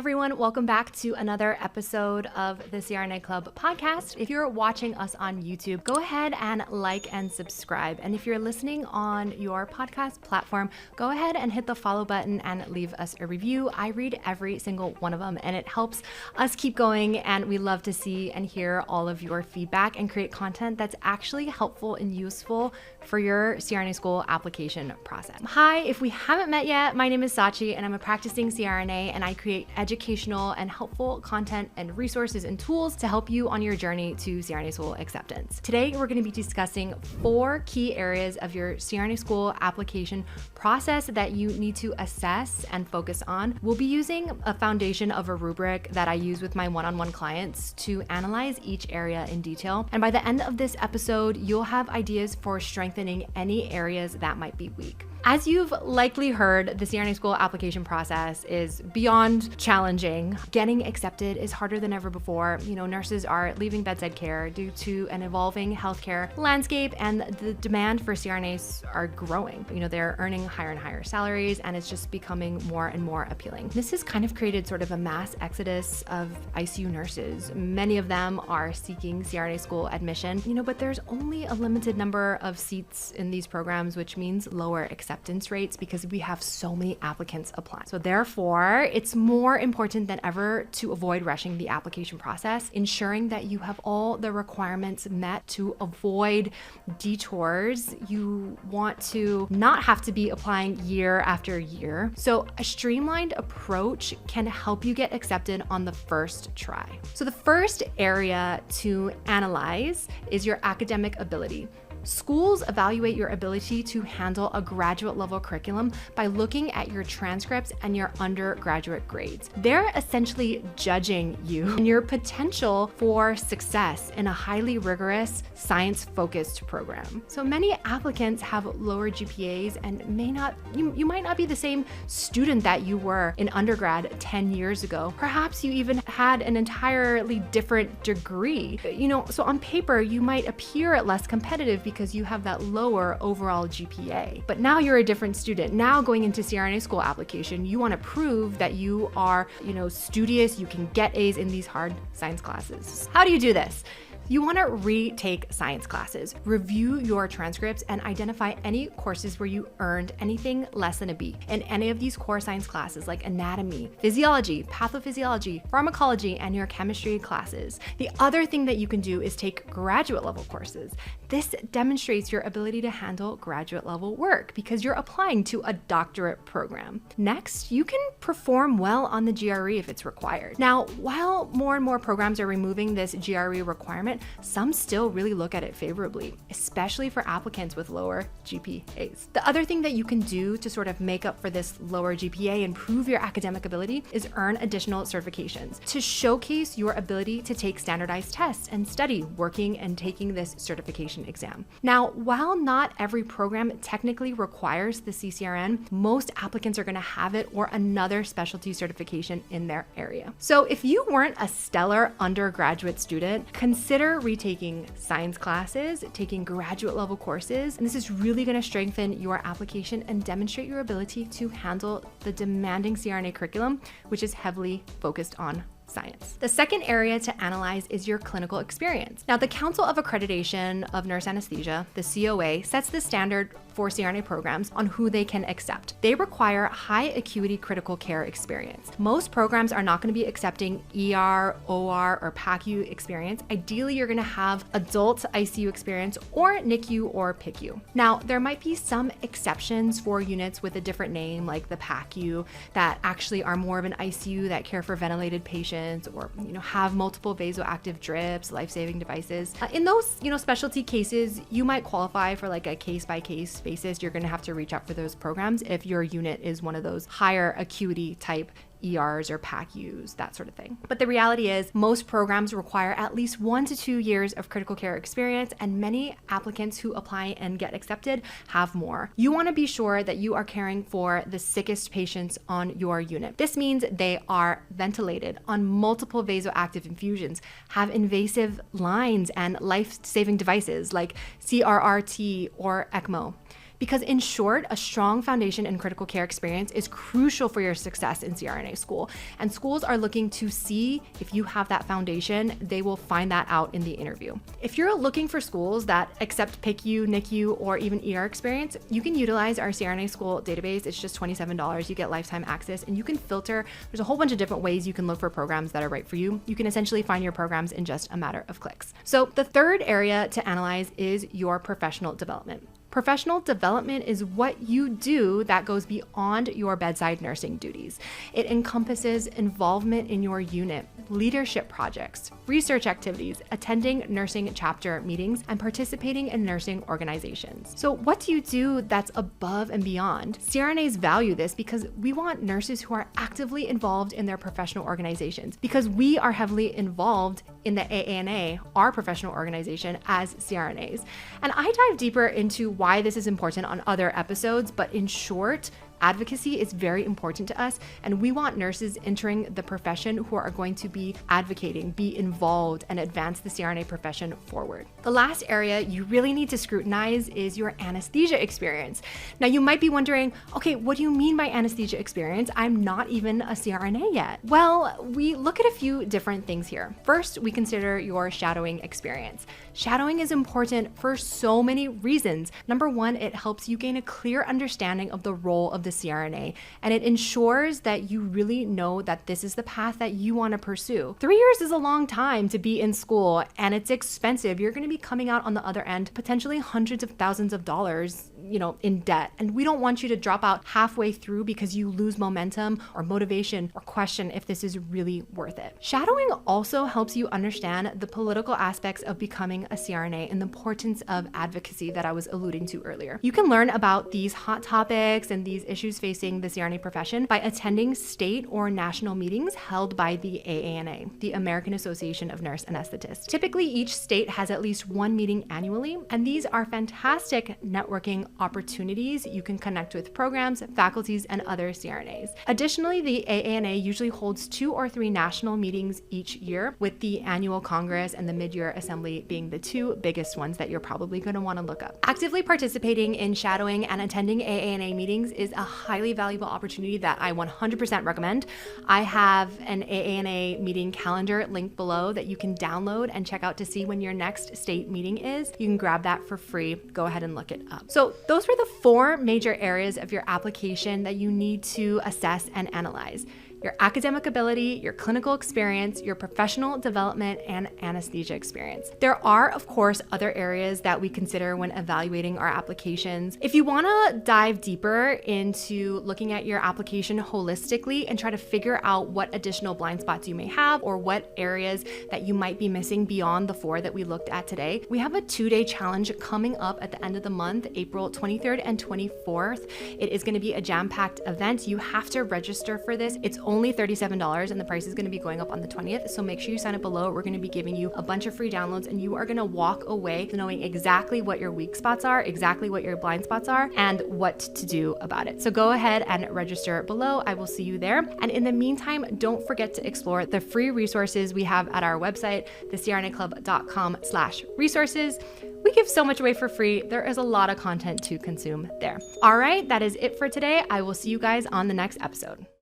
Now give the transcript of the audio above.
everyone, welcome back to another episode of the CRNA Club podcast. If you're watching us on YouTube, go ahead and like and subscribe. And if you're listening on your podcast platform, go ahead and hit the follow button and leave us a review. I read every single one of them and it helps us keep going, and we love to see and hear all of your feedback and create content that's actually helpful and useful for your CRNA school application process. Hi, if we haven't met yet, my name is Sachi and I'm a practicing CRNA, and I create educational and helpful content and resources and tools to help you on your journey to CRNA school acceptance. Today, we're going to be discussing 4 key areas of your CRNA school application process that you need to assess and focus on. We'll be using a foundation of a rubric that I use with my one-on-one clients to analyze each area in detail. And by the end of this episode, you'll have ideas for strengthening any areas that might be weak. As you've likely heard, the CRNA school application process is beyond challenging. Getting accepted is harder than ever before. Nurses are leaving bedside care due to an evolving healthcare landscape, and the demand for CRNAs are growing. They're earning higher and higher salaries, and it's just becoming more and more appealing. This has kind of created sort of a mass exodus of ICU nurses. Many of them are seeking CRNA school admission, but there's only a limited number of seats in these programs, which means lower acceptance rates because we have so many applicants apply. So therefore, it's more important than ever to avoid rushing the application process, ensuring that you have all the requirements met to avoid detours. You want to not have to be applying year after year. So a streamlined approach can help you get accepted on the first try. So the first area to analyze is your academic ability. Schools evaluate your ability to handle a graduate level curriculum by looking at your transcripts and your undergraduate grades. They're essentially judging you and your potential for success in a highly rigorous, science-focused program. So many applicants have lower GPAs and you might not be the same student that you were in undergrad 10 years ago. Perhaps you even had an entirely different degree. So on paper, you might appear less competitive because you have that lower overall GPA. But now you're a different student. Now going into CRNA school application, you want to prove that you are, studious, you can get A's in these hard science classes. How do you do this? You want to retake science classes, review your transcripts, and identify any courses where you earned anything less than a B in any of these core science classes like anatomy, physiology, pathophysiology, pharmacology, and your chemistry classes. The other thing that you can do is take graduate level courses. This demonstrates your ability to handle graduate level work because you're applying to a doctorate program. Next, you can perform well on the GRE if it's required. Now, while more and more programs are removing this GRE requirement, some still really look at it favorably, especially for applicants with lower GPAs. The other thing that you can do to sort of make up for this lower GPA and prove your academic ability is earn additional certifications to showcase your ability to take standardized tests and study working and taking this certification exam. Now, while not every program technically requires the CCRN, most applicants are going to have it or another specialty certification in their area. So if you weren't a stellar undergraduate student, consider retaking science classes, taking graduate level courses, and this is really going to strengthen your application and demonstrate your ability to handle the demanding CRNA curriculum, which is heavily focused on science. The second area to analyze is your clinical experience. Now, the Council of Accreditation of Nurse Anesthesia, the COA, sets the standard for CRNA programs on who they can accept. They require high acuity critical care experience. Most programs are not going to be accepting ER, OR, or PACU experience. Ideally, you're going to have adult ICU experience or NICU or PICU. Now, there might be some exceptions for units with a different name, like the PACU, that actually are more of an ICU that care for ventilated patients or have multiple vasoactive drips, life-saving devices. In those specialty cases, you might qualify for like a case-by-case basis. You're going to have to reach out for those programs if your unit is one of those higher acuity type ERs or PACUs, that sort of thing. But the reality is most programs require at least 1 to 2 years of critical care experience, and many applicants who apply and get accepted have more. You want to be sure that you are caring for the sickest patients on your unit. This means they are ventilated on multiple vasoactive infusions, have invasive lines and life-saving devices like CRRT or ECMO. Because in short, a strong foundation in critical care experience is crucial for your success in CRNA school. And schools are looking to see if you have that foundation. They will find that out in the interview. If you're looking for schools that accept PICU, NICU, or even ER experience, you can utilize our CRNA school database. It's just $27. You get lifetime access and you can filter. There's a whole bunch of different ways you can look for programs that are right for you. You can essentially find your programs in just a matter of clicks. So the third area to analyze is your professional development. Professional development is what you do that goes beyond your bedside nursing duties. It encompasses involvement in your unit, leadership projects, research activities, attending nursing chapter meetings, and participating in nursing organizations. So what do you do that's above and beyond? CRNAs value this because we want nurses who are actively involved in their professional organizations, because we are heavily involved in the AANA, our professional organization, as CRNAs. And I dive deeper into why this is important on other episodes, but in short, advocacy is very important to us, and we want nurses entering the profession who are going to be advocating, be involved, and advance the CRNA profession forward. The last area you really need to scrutinize is your anesthesia experience. Now, you might be wondering, okay, what do you mean by anesthesia experience? I'm not even a CRNA yet. Well, we look at a few different things here. First, we consider your shadowing experience. Shadowing is important for so many reasons. Number one, it helps you gain a clear understanding of the role of the CRNA, and it ensures that you really know that this is the path that you want to pursue. 3 years is a long time to be in school, and it's expensive. You're going to be coming out on the other end potentially hundreds of thousands of dollars, in debt. And we don't want you to drop out halfway through because you lose momentum or motivation or question if this is really worth it. Shadowing also helps you understand the political aspects of becoming a CRNA and the importance of advocacy that I was alluding to earlier. You can learn about these hot topics and these issues facing the CRNA profession by attending state or national meetings held by the AANA, the American Association of Nurse Anesthetists. Typically, each state has at least one meeting annually, and these are fantastic networking opportunities. You can connect with programs, faculties, and other CRNAs. Additionally, the AANA usually holds 2 or 3 national meetings each year, with the annual Congress and the mid-year assembly being the 2 biggest ones that you're probably going to want to look up. Actively participating in shadowing and attending AANA meetings is a highly valuable opportunity that I 100% recommend. I have an AANA meeting calendar linked below that you can download and check out to see when your next state meeting is. You can grab that for free. Go ahead and look it up. So those were the 4 major areas of your application that you need to assess and analyze: your academic ability, your clinical experience, your professional development, and anesthesia experience. There are, of course, other areas that we consider when evaluating our applications. If you want to dive deeper into looking at your application holistically and try to figure out what additional blind spots you may have or what areas that you might be missing beyond the 4 that we looked at today, we have a 2-day challenge coming up at the end of the month, April 23rd and 24th. It is going to be a jam-packed event. You have to register for this. It's only $37 and the price is going to be going up on the 20th. So make sure you sign up below. We're going to be giving you a bunch of free downloads and you are going to walk away knowing exactly what your weak spots are, exactly what your blind spots are, and what to do about it. So go ahead and register below. I will see you there. And in the meantime, don't forget to explore the free resources we have at our website, thecrnaclub.com/resources. We give so much away for free. There is a lot of content to consume there. All right, that is it for today. I will see you guys on the next episode.